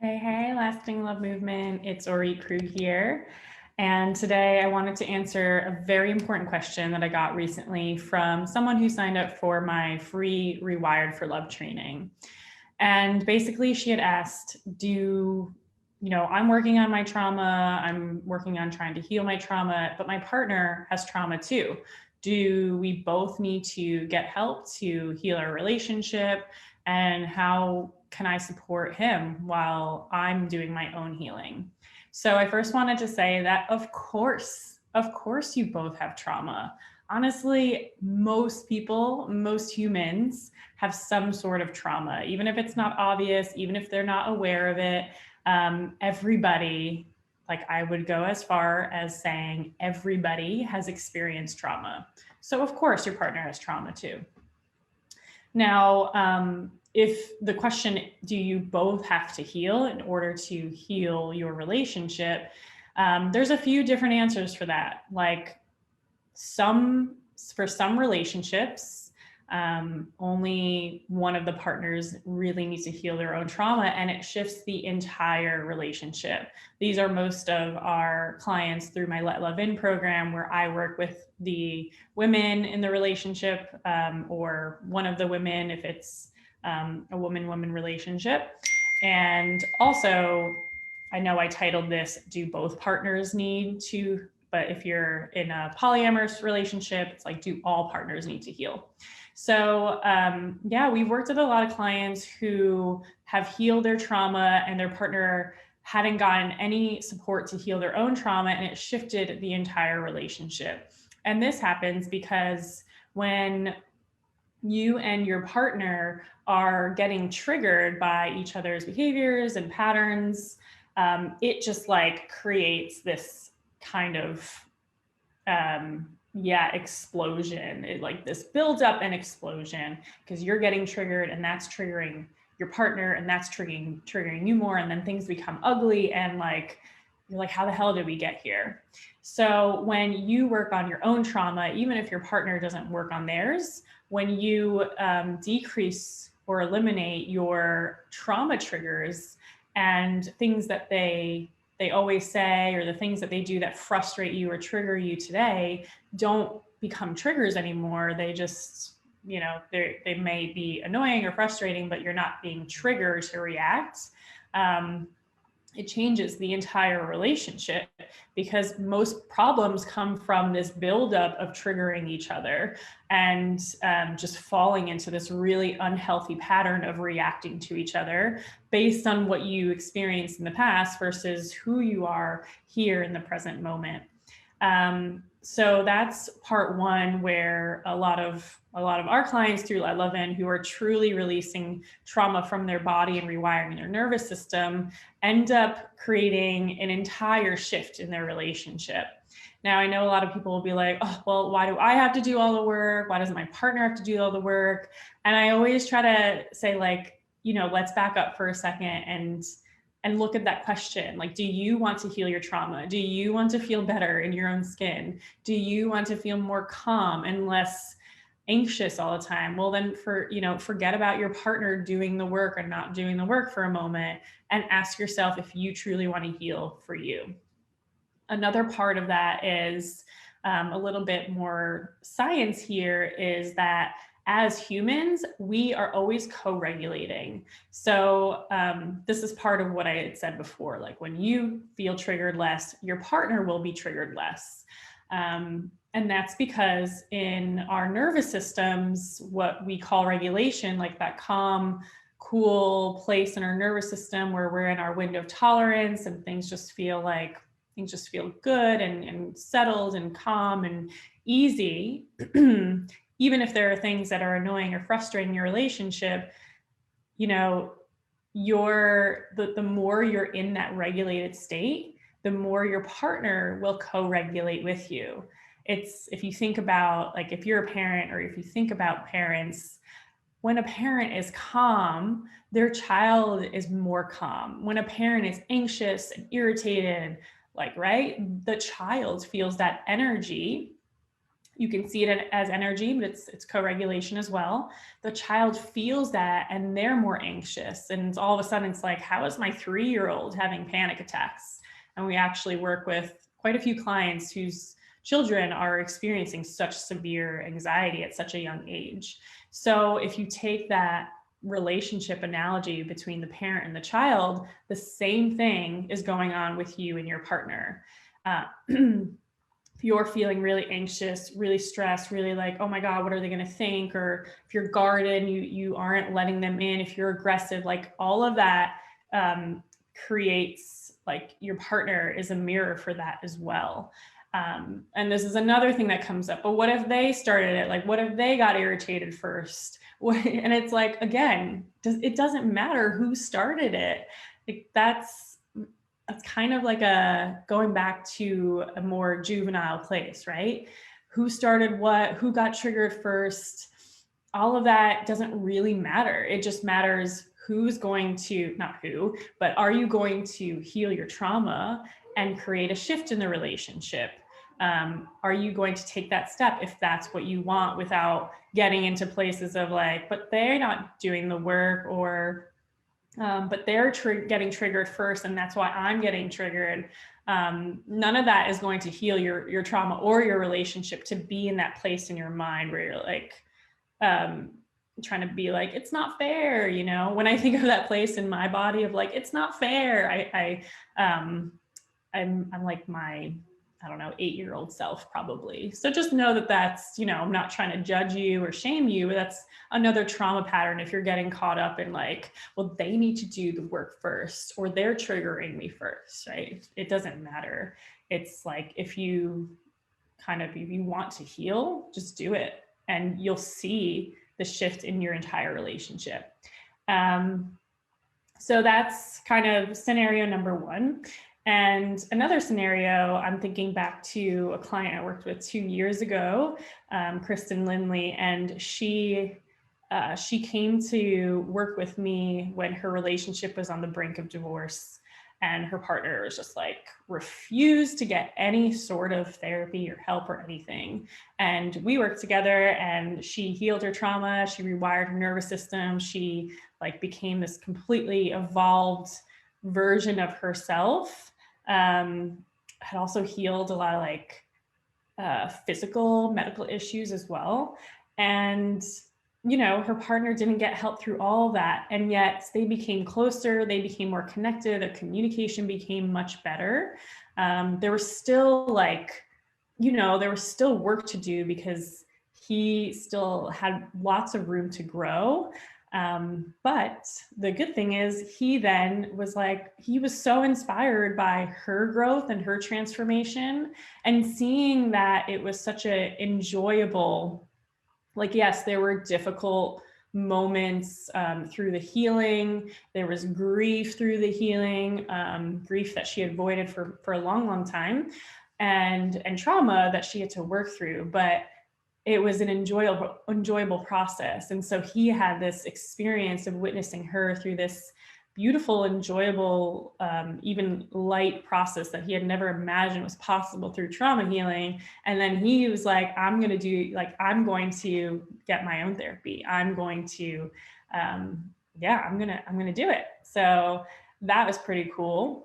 Hey, Lasting Love Movement. It's Orit here. And today I wanted to answer a very important question that I got recently from someone who signed up for my free Rewired for Love training. And basically she had asked, I'm working on my trauma, I'm working on trying to heal my trauma, but my partner has trauma too. Do we both need to get help to heal our relationship? And how can I support him while I'm doing my own healing? So I first wanted to say that, of course, you both have trauma. Honestly, most people, most humans have some sort of trauma, even if it's not obvious, even if they're not aware of it. Everybody, like I would go as far as saying everybody has experienced trauma. So of course your partner has trauma too. Now, if the question, do you both have to heal in order to heal your relationship? There's a few different answers for that. Like for some relationships, only one of the partners really needs to heal their own trauma, and it shifts the entire relationship. These are most of our clients through my Let Love In program, where I work with the women in the relationship, or one of the women if it's a woman-woman relationship. And also, I know I titled this, Do Both Partners Need to, but if you're in a polyamorous relationship, it's like, do all partners need to heal? So we've worked with a lot of clients who have healed their trauma and their partner hadn't gotten any support to heal their own trauma, and it shifted the entire relationship. And this happens because when you and your partner are getting triggered by each other's behaviors and patterns, it just like creates this kind of explosion. It, like, this builds up an explosion because you're getting triggered and that's triggering your partner and that's triggering you more, and then things become ugly and like you're like, how the hell did we get here? So when you work on your own trauma, even if your partner doesn't work on theirs, when you decrease or eliminate your trauma triggers and things that they always say, or the things that they do that frustrate you or trigger you today, don't become triggers anymore. They just, they may be annoying or frustrating, but you're not being triggered to react. It changes the entire relationship, because most problems come from this buildup of triggering each other and just falling into this really unhealthy pattern of reacting to each other based on what you experienced in the past versus who you are here in the present moment. So that's part one, where a lot of our clients through Let Love In, who are truly releasing trauma from their body and rewiring their nervous system, end up creating an entire shift in their relationship. Now, I know a lot of people will be like, oh, well, why do I have to do all the work? Why doesn't my partner have to do all the work? And I always try to say, like, let's back up for a second and look at that question. Like, do you want to heal your trauma? Do you want to feel better in your own skin? Do you want to feel more calm and less anxious all the time? Well, then forget about your partner doing the work or not doing the work for a moment, and ask yourself if you truly want to heal for you. Another part of that is a little bit more science here, is that as humans, we are always co-regulating. So this is part of what I had said before, like when you feel triggered less, your partner will be triggered less. And that's because in our nervous systems, what we call regulation, like that calm, cool place in our nervous system where we're in our window of tolerance and things just feel good and settled and calm and easy, even if there are things that are annoying or frustrating your relationship, the more you're in that regulated state, the more your partner will co-regulate with you. If you think about, like, if you're a parent, or if you think about parents, when a parent is calm, their child is more calm. When a parent is anxious and irritated, the child feels that energy You can see it as energy, but it's co-regulation as well. The child feels that and they're more anxious. And all of a sudden it's like, how is my 3-year-old having panic attacks? And we actually work with quite a few clients whose children are experiencing such severe anxiety at such a young age. So if you take that relationship analogy between the parent and the child, the same thing is going on with you and your partner. If you're feeling really anxious, really stressed, really like, oh my God, what are they going to think? Or if you're guarded, you aren't letting them in. If you're aggressive, like all of that creates, like, your partner is a mirror for that as well. And this is another thing that comes up. But what if they started it? Like, what if they got irritated first? And it's like, again, it doesn't matter who started it. Like, that's kind of like going back to a more juvenile place, right? Who started what, who got triggered first, all of that doesn't really matter. It just matters who's going to, not who, but are you going to heal your trauma and create a shift in the relationship? Are you going to take that step if that's what you want, without getting into places of like, but they're not doing the work, or but they're getting triggered first, and that's why I'm getting triggered. None of that is going to heal your trauma or your relationship, to be in that place in your mind where you're like trying to be like, it's not fair. You know, when I think of that place in my body of like, it's not fair, I'm like my, I don't know, 8-year-old self probably. So just know that that's, you know, I'm not trying to judge you or shame you, but that's another trauma pattern. If you're getting caught up in like, well, they need to do the work first, or they're triggering me first, right? It doesn't matter. It's like, if you want to heal, just do it, and you'll see the shift in your entire relationship. So that's kind of scenario number one. And another scenario, I'm thinking back to a client I worked with 2 years ago, Kristen Lindley, and she came to work with me when her relationship was on the brink of divorce, and her partner was just like refused to get any sort of therapy or help or anything. And we worked together, and she healed her trauma. She rewired her nervous system. She like became this completely evolved version of herself. Had also healed a lot of like physical medical issues as well. And, you know, her partner didn't get help through all of that. And yet they became closer, they became more connected, their communication became much better. There was still like, you know, there was still work to do because he still had lots of room to grow. But the good thing is he then was like, he was so inspired by her growth and her transformation, and seeing that it was such an enjoyable, like, yes, there were difficult moments through the healing. There was grief through the healing, grief that she avoided for a long, long time, and trauma that she had to work through. But it was an enjoyable process. And so he had this experience of witnessing her through this beautiful, enjoyable, even light process that he had never imagined was possible through trauma healing. And then he was like, I'm going to get my own therapy. I'm going to, I'm going to do it. So that was pretty cool.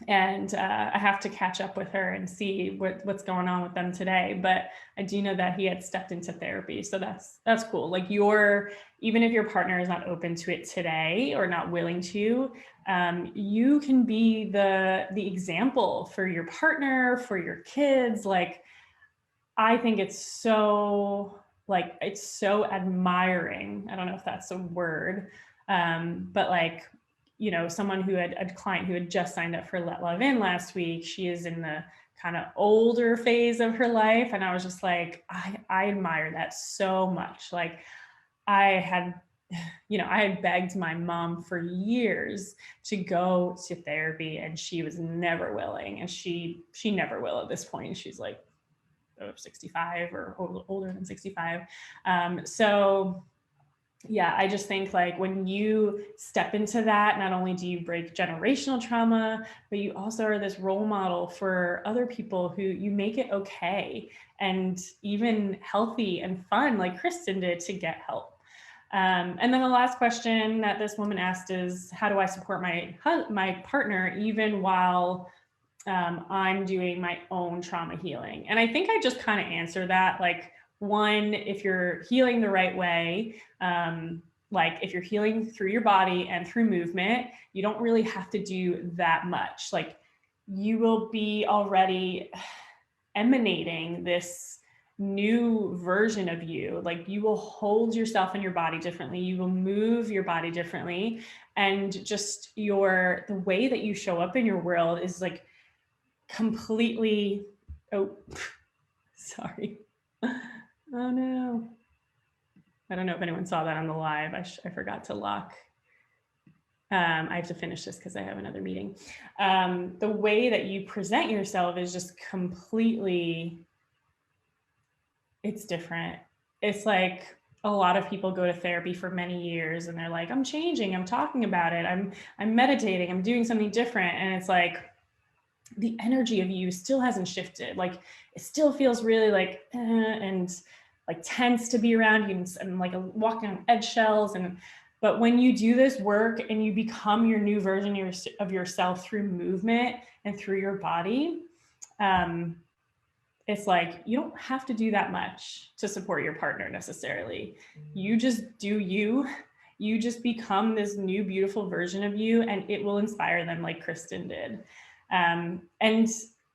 And I have to catch up with her and see what's going on with them today. But I do know that he had stepped into therapy. So that's cool. Like, even if your partner is not open to it today or not willing to, you can be the example for your partner, for your kids. Like, I think it's so admiring. I don't know if that's a word, but like, you know, someone who had a client who had just signed up for Let Love In last week. She is in the kind of older phase of her life. And I was just like, I admire that so much. Like, I had begged my mom for years to go to therapy, and she was never willing. And she never will at this point. She's like 65 or older than 65. So yeah, I just think like when you step into that, not only do you break generational trauma, but you also are this role model for other people who you make it okay and even healthy and fun, like Kristen did, to get help. And then the last question that this woman asked is, how do I support my partner even while I'm doing my own trauma healing? And I think I just kind of answer that. Like, one, if you're healing the right way, like if you're healing through your body and through movement, you don't really have to do that much. Like, you will be already emanating this new version of you. Like, you will hold yourself and your body differently, you will move your body differently, and just the way that you show up in your world is like completely, oh, sorry. Oh no. I don't know if anyone saw that on the live. I forgot to lock. I have to finish this because I have another meeting. The way that you present yourself is just completely, it's different. It's like a lot of people go to therapy for many years and they're like, I'm changing, I'm talking about it, I'm meditating, I'm doing something different. And it's like, the energy of you still hasn't shifted. Like, it still feels really like, and like tense to be around you, and like walking on eggshells. But when you do this work and you become your new version of yourself through movement and through your body, it's like, you don't have to do that much to support your partner necessarily. You just do you. You just become this new, beautiful version of you, and it will inspire them like Kristen did. And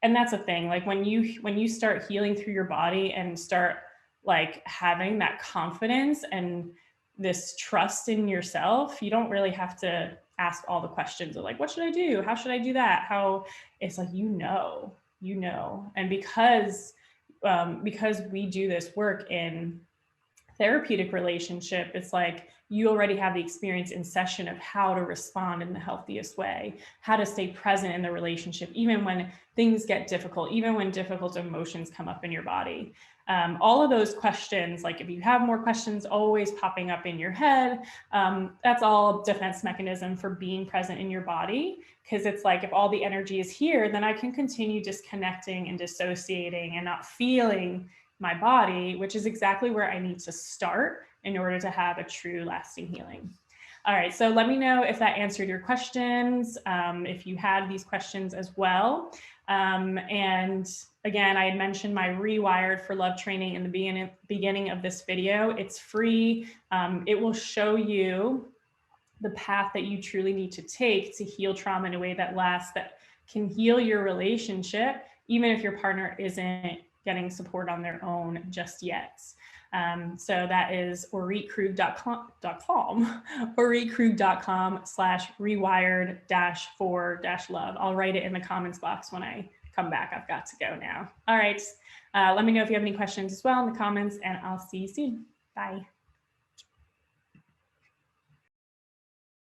that's a thing. Like, when you start healing through your body and start like having that confidence and this trust in yourself, you don't really have to ask all the questions of like, what should I do? How should I do that? How, it's like, and because we do this work in therapeutic relationship, it's like you already have the experience in session of how to respond in the healthiest way, how to stay present in the relationship, even when things get difficult, even when difficult emotions come up in your body. All of those questions, like if you have more questions always popping up in your head, that's all defense mechanism for being present in your body. Because it's like, if all the energy is here, then I can continue disconnecting and dissociating and not feeling my body, which is exactly where I need to start in order to have a true lasting healing. All right, so let me know if that answered your questions, if you had these questions as well. And again, I had mentioned my Rewired for Love training in the beginning of this video. It's free. It will show you the path that you truly need to take to heal trauma in a way that lasts, that can heal your relationship, even if your partner isn't getting support on their own just yet. So that is oritkrug.com, oritkrug.com/rewired-for-love. I'll write it in the comments box when I come back. I've got to go now. All right. Let me know if you have any questions as well in the comments, and I'll see you soon. Bye.